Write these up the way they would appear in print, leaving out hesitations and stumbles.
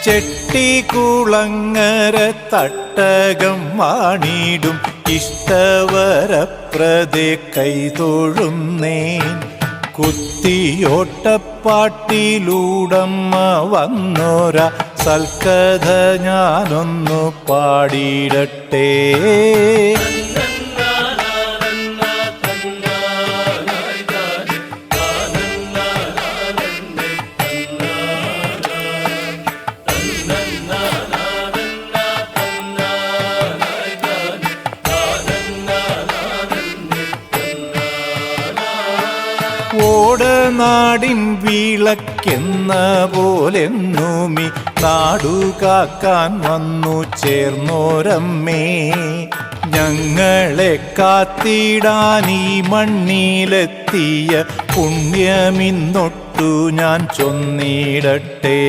ചെട്ടികുളങ്ങര തട്ടകം വാണിടും ഇഷ്ടവരപ്രദേ കൈതൊഴുന്നേൻ. കുത്തിയോട്ടപ്പാട്ടിലൂടമ്മ വന്നോര സൽക്കഥ ഞാനൊന്നു പാടിയിടട്ടെ. ഓടനാടിൻ വിളക്കെന്ന പോലെന്നൂമി നാടുകാക്കാൻ വന്നു ചേർന്നോരമ്മേ. ഞങ്ങളെ കാത്തിടാൻ ഈ മണ്ണിലെത്തിയ പുണ്യമിന്നൊട്ടു ഞാൻ ചൊന്നിടട്ടെ.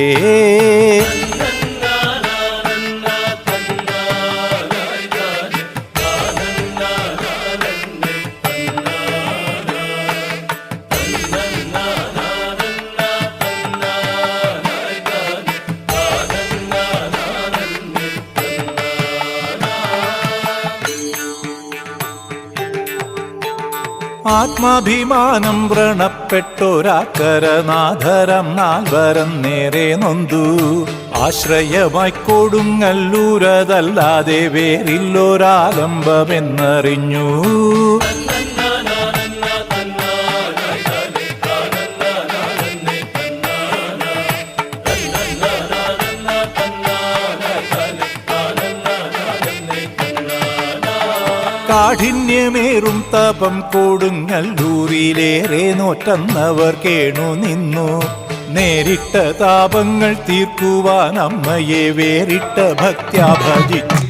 ആത്മാഭിമാനം വ്രണപ്പെട്ടൊരാക്കരനാഥരം നാൽവരം നേരെ നൊന്തു. ആശ്രയമായി കൊടുങ്ങല്ലൂരതല്ലാതെ വേറില്ലൊരാലംബമെന്നറിഞ്ഞു. കാഠിന്യമേറും തപം കൊടുങ്ങല്ലൂരിലേറെ നോറ്റന്നവർ കേണു നിന്നു. നേരിട്ട താപങ്ങൾ തീർക്കുവാൻ അമ്മയെ വേറിട്ട ഭക്ത്യാ ഭജിച്ചു.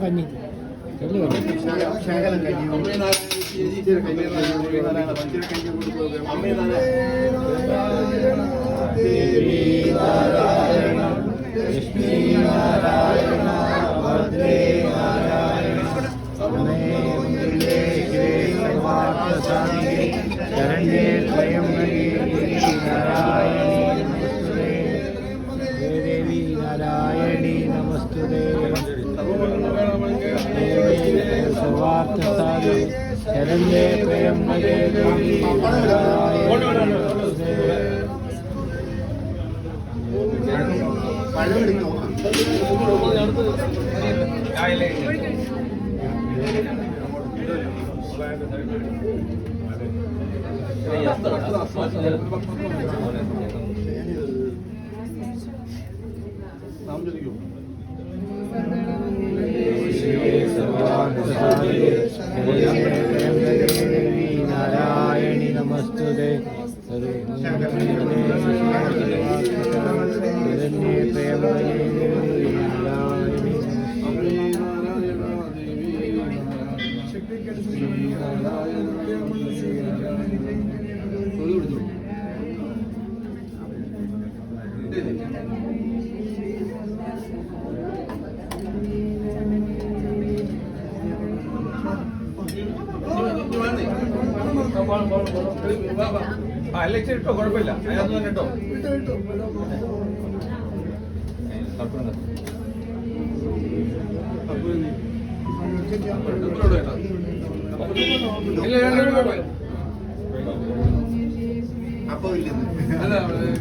കഞ്ഞി ശരണ്യേ സ്വയം ദേവി നാരായണി നമസ്തുതേ സർവാർത്ഥസാധി ശരണ്യേ ത്രയംബകേ ദേവി നാരായണി നമസ്തുതേ. നാരായണി നമസ്തുതേ ഇലക്ഷൻ ഇട്ടോ കുഴപ്പമില്ല അതിനകത്ത് തന്നെ ഇട്ടോ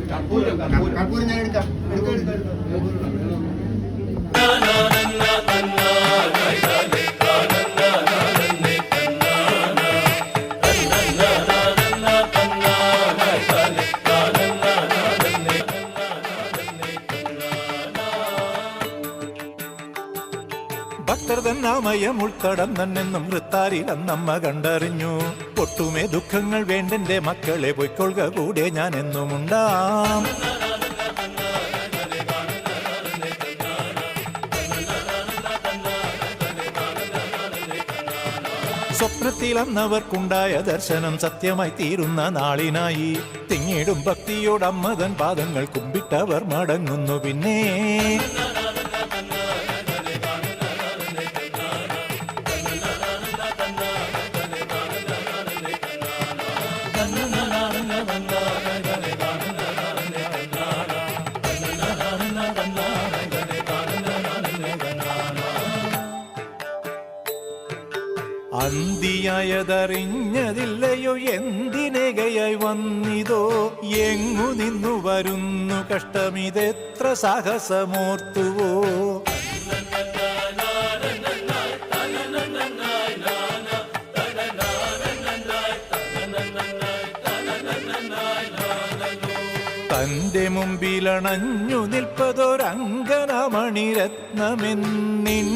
കർപ്പൂരം ഞാൻ എടുക്കാം. ഭക്തർ തന്നാമയം ഉൾത്തടം തന്നെന്നും വൃത്താരിലെന്നമ്മ കണ്ടറിഞ്ഞു. ഒട്ടുമേ ദുഃഖങ്ങൾ വേണ്ടെന്റെ മക്കളെ പൊയ്ക്കൊള്ളുക കൂടെ ഞാൻ എന്നുമുണ്ടാം. സ്വപ്നത്തിലന്നവർക്കുണ്ടായ ദർശനം സത്യമായി തീരുന്ന നാളിനായി തിങ്ങിടും ഭക്തിയോടമ്മതൻ പാദങ്ങൾ കുമ്പിട്ടവർ മടങ്ങുന്നു. പിന്നെ അന്തിയായതറിഞ്ഞതില്ലയോ എന്തിനേകയായി വന്നിതോ, എങ്ങു നിന്നു വരുന്നു കഷ്ടമിതെത്ര സാഹസമോർത്തുവോ. തന്റെ മുമ്പിലണഞ്ഞു നിൽപ്പതൊരങ്കനമണിരത്നമെന്നിൻ